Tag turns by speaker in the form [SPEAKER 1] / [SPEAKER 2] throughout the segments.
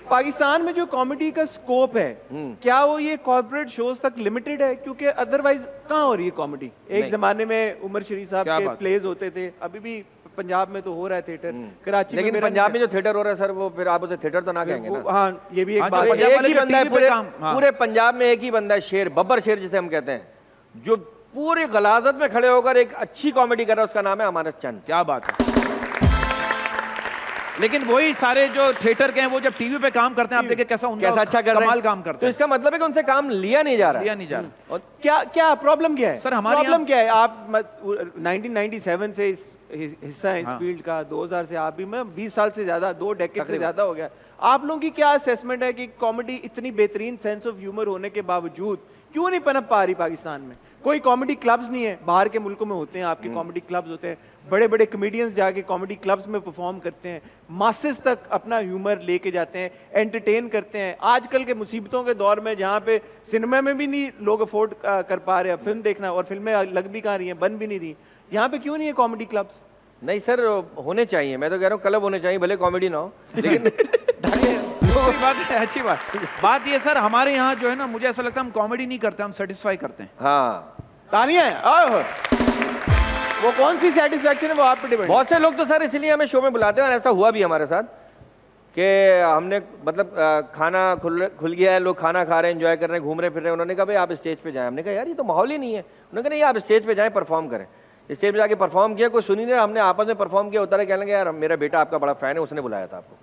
[SPEAKER 1] पाकिस्तान में जो कॉमेडी का स्कोप है, क्या वो ये कॉर्पोरेट शोज तक लिमिटेड है? क्योंकि अदरवाइज कहाँ हो रही है कॉमेडी? एक जमाने में उमर शरीफ साहब के प्लेज होते थे, अभी भी पंजाब में तो हो रहा है थिएटर, कराची में।
[SPEAKER 2] लेकिन पंजाब में जो थिएटर हो रहा है सर, वो फिर आप उसे थिएटर तो ना कहेंगे ना।
[SPEAKER 1] हाँ, ये भी एक बात है।
[SPEAKER 2] एक ही बंदा है पूरे पंजाब में, एक ही बंदा है, शेर, बब्बर शेर जिसे हम कहते हैं, जो पूरी गलाजत में खड़े होकर एक अच्छी कॉमेडी कर रहा है, उसका नाम है अमानत चंद।
[SPEAKER 3] क्या बात है। लेकिन वही सारे जो थिएटर के हैं, वो जब टीवी पे काम करते हैं, आप देखिए कैसा
[SPEAKER 2] अच्छा कर
[SPEAKER 3] कमाल काम करते हैं।
[SPEAKER 2] तो इसका मतलब है कि उनसे काम लिया नहीं जा रहा।
[SPEAKER 1] और क्या प्रॉब्लम क्या है
[SPEAKER 3] सर? हमारी
[SPEAKER 1] प्रॉब्लम क्या है? आप 1997 से हिस्सा है इस फील्ड का, 2000 से आप भी, मैं 20 साल से ज्यादा, 2 डेकेड से ज्यादा हो गया। आप लोगों की क्या असेसमेंट है कि कॉमेडी इतनी बेहतरीन सेंस ऑफ ह्यूमर होने के बावजूद क्यों नहीं पनप पा रही पाकिस्तान में? कोई कॉमेडी क्लब्स नहीं है, बाहर के मुल्कों में होते हैं आपके कॉमेडी क्लब्स होते हैं, बड़े बड़े कॉमेडियंस जाके कॉमेडी क्लब्स में परफॉर्म करते हैं, मासेस तक अपना ह्यूमर लेके जाते हैं, एंटरटेन करते हैं। आजकल के मुसीबतों के दौर में जहाँ पे सिनेमा में भी नहीं लोग अफोर्ड कर पा रहे हैं फिल्म देखना, और फिल्में लग भी कहाँ रही हैं, बन भी नहीं रही, यहाँ पे क्यों नहीं है कॉमेडी क्लब्स?
[SPEAKER 2] नहीं सर, होने चाहिए, मैं तो कह रहा हूँ क्लब होने चाहिए, भले कॉमेडी ना हो, लेकिन
[SPEAKER 3] बात है, अच्छी बात ये सर, हमारे यहाँ जो है ना, मुझे ऐसा लगता है हम कॉमेडी नहीं करते, हम सेटिस्फाई करते हैं।
[SPEAKER 2] हाँ,
[SPEAKER 1] तालियां हैं। वो कौन सी सेटिस्फैक्शन है, वो आप पे डिपेंड।
[SPEAKER 2] बहुत से लोग तो सर इसलिए हमें शो में बुलाते हैं, और ऐसा हुआ भी हमारे साथ कि हमने मतलब खाना खुल गया है, लोग खाना खा रहे हैं, एंजॉय कर रहे हैं, घूम रहे फिर रहे हैं, उन्होंने कहा भाई आप स्टेज पे जाएं। हमने कहा यार ये तो माहौल ही नहीं है। उन्होंने कहा नहीं, आप स्टेज पे जाएं, परफॉर्म करें। स्टेज पे जाके परफॉर्म किया, कोई सुनी नहीं, हमने आपस में परफॉर्म किया, उतर कहने लगे यार मेरा बेटा आपका बड़ा फैन है, उसने बुलाया था आपको।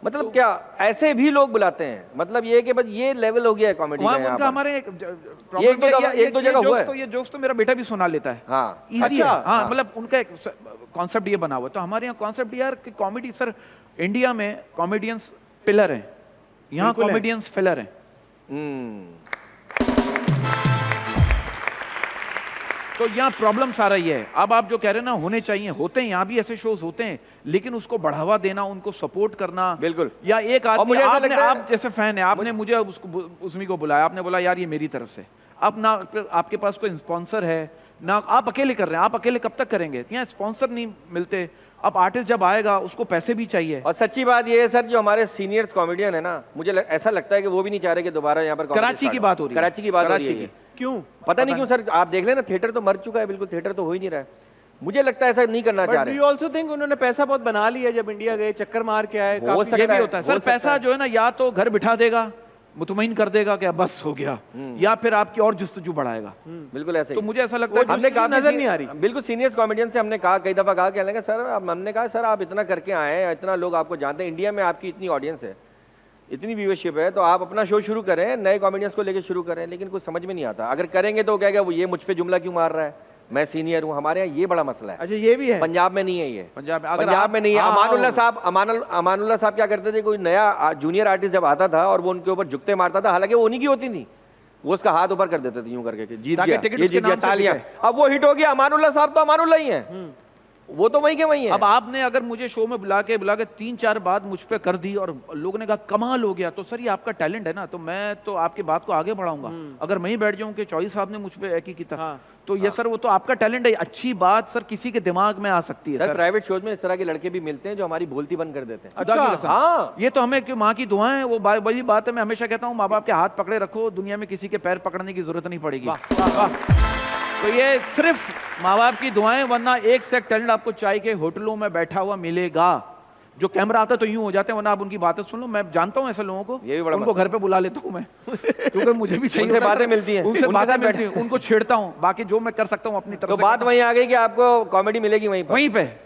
[SPEAKER 2] मतलब तो क्या ऐसे भी लोग बुलाते हैं? मतलब ये कि बस ये लेवल हो गया है कॉमेडी का।
[SPEAKER 3] उनका हमारे एक
[SPEAKER 2] दो जगह हुआ है।
[SPEAKER 3] तो ये जोक्स तो मेरा बेटा भी सुना लेता है।
[SPEAKER 2] हाँ,
[SPEAKER 3] इजी है। हाँ, मतलब उनका एक कॉन्सेप्ट ये बना हुआ। तो हमारे यहाँ कॉन्सेप्ट यार कि कॉमेडी, सर इंडिया में कॉमेडियंस पिलर हैं, यहाँ कॉमेडियंस फिलर हैं। तो यहाँ प्रॉब्लम सारा ये है। अब आप जो कह रहे हैं ना, होने चाहिए, होते हैं, यहाँ भी ऐसे शोज होते हैं, लेकिन उसको बढ़ावा देना, उनको सपोर्ट करना।
[SPEAKER 2] बिल्कुल।
[SPEAKER 3] या एक आदमी, आप जैसे फैन है, आपने मुझे उसमें को बुलाया, आपने बोला यार ये मेरी तरफ से, अब ना आपके पास कोई स्पॉन्सर है ना, आप अकेले कर रहे हैं, आप अकेले कब तक करेंगे? यहाँ स्पॉन्सर नहीं मिलते। अब आर्टिस्ट जब आएगा उसको पैसे भी चाहिए।
[SPEAKER 2] और सच्ची बात ये है सर, जो हमारे सीनियर्स कॉमेडियन है ना, मुझे ऐसा लगता है कि वो भी नहीं चाह रहे कि दोबारा यहाँ पर
[SPEAKER 3] कराची की बात हो रही है।
[SPEAKER 2] कराची की बात हो रही है।
[SPEAKER 1] क्यों
[SPEAKER 2] पता नहीं क्यों सर, आप देख लेना, थिएटर तो मर चुका है बिल्कुल, थिएटर तो हो ही नहीं रहा है। मुझे लगता है ऐसा नहीं करना चाह रहे।
[SPEAKER 1] यू आल्सो थिंक उन्होंने पैसा बहुत बना लिया, जब इंडिया गए चक्कर मार के आए,
[SPEAKER 2] हो सकता है।
[SPEAKER 3] होता है सर, पैसा जो है ना, या तो घर बिठा देगा, मुतमईन कर देगा कि बस हो गया, या फिर आपकी और जस्तजू बढ़ाएगा।
[SPEAKER 2] बिल्कुल ऐसा ही।
[SPEAKER 3] तो मुझे ऐसा लगता है
[SPEAKER 2] हमने कहा
[SPEAKER 1] नजर नहीं आ रही।
[SPEAKER 2] बिल्कुल सीनियर्स कॉमेडियन से हमने कहा, कई दफा कहा कि सर, हमने कहा सर आप इतना करके आए हैं, इतना लोग आपको जानते हैं, इंडिया में आपकी इतनी ऑडियंस है, इतनी व्यूअरशिप है, तो आप अपना शो शुरू करें, नए कॉमेडियंस को लेकर शुरू करें। लेकिन कुछ समझ में नहीं आता। अगर करेंगे तो क्या वो ये मुझ पे जुमला क्यों मार रहा है, मैं सीनियर हूँ। हमारे यहाँ ये बड़ा मसला है।
[SPEAKER 1] अच्छा, ये भी है।
[SPEAKER 2] पंजाब में नहीं है ये,
[SPEAKER 3] पंजाब
[SPEAKER 2] में नहीं है। अमानुल्लाह साहब क्या करते थे, कोई नया जूनियर आर्टिस्ट जब आता था और वो उनके ऊपर झुकते मारता था, हालांकि वो उन्हीं की होती थी, वो उसका हाथ ऊपर कर देते थे यूं करके, जीत गया, ये जीत गया, तालियां। अब वो हिट हो गया, अमानुल्लाह साहब तो अमानुल्लाह ही है, वो तो वही के वही है।
[SPEAKER 3] अब आपने अगर मुझे शो में बुला के 3-4 बात मुझ पे कर दी और लोगों ने कहा कमाल हो गया, तो सर ये आपका टैलेंट है ना, तो मैं तो आपकी बात को आगे बढ़ाऊंगा। अगर मैं ही बैठ जाऊं कि चौधरी साहब ने मुझ पे एक ही की था, तो ये सर वो तो आपका टैलेंट है। अच्छी बात सर किसी के दिमाग में आ सकती है।
[SPEAKER 2] सर प्राइवेट शोज में इस तरह के लड़के भी मिलते हैं जो हमारी बोलती बंद कर देते हैं।
[SPEAKER 3] अच्छा, हाँ, ये तो हमें माँ की दुआएं हैं, वो बड़ी बात है। मैं हमेशा कहता हूँ, माँ बाप के हाथ पकड़े रखो, दुनिया में किसी के पैर पकड़ने की जरूरत नहीं पड़ेगी। तो ये सिर्फ माँ बाप की दुआएं, वरना एक से एक टैलेंट आपको चाय के होटलों में बैठा हुआ मिलेगा। जो कैमरा आता है तो यूं हो जाते हैं, वरना आप उनकी बातें सुन लो। मैं जानता हूं ऐसे लोगों को, ये भी बड़ा उनको घर पे बुला लेता हूं मैं क्योंकि मुझे भी चाहिए,
[SPEAKER 2] उनसे बातें मिलती हैं,
[SPEAKER 3] उनसे बातें मिलती हैं, उनको छेड़ता हूं। बाकी जो मैं कर सकता हूं अपनी तरफ
[SPEAKER 2] तो बात वहीं आ गई कि आपको कॉमेडी मिलेगी वहीं पे।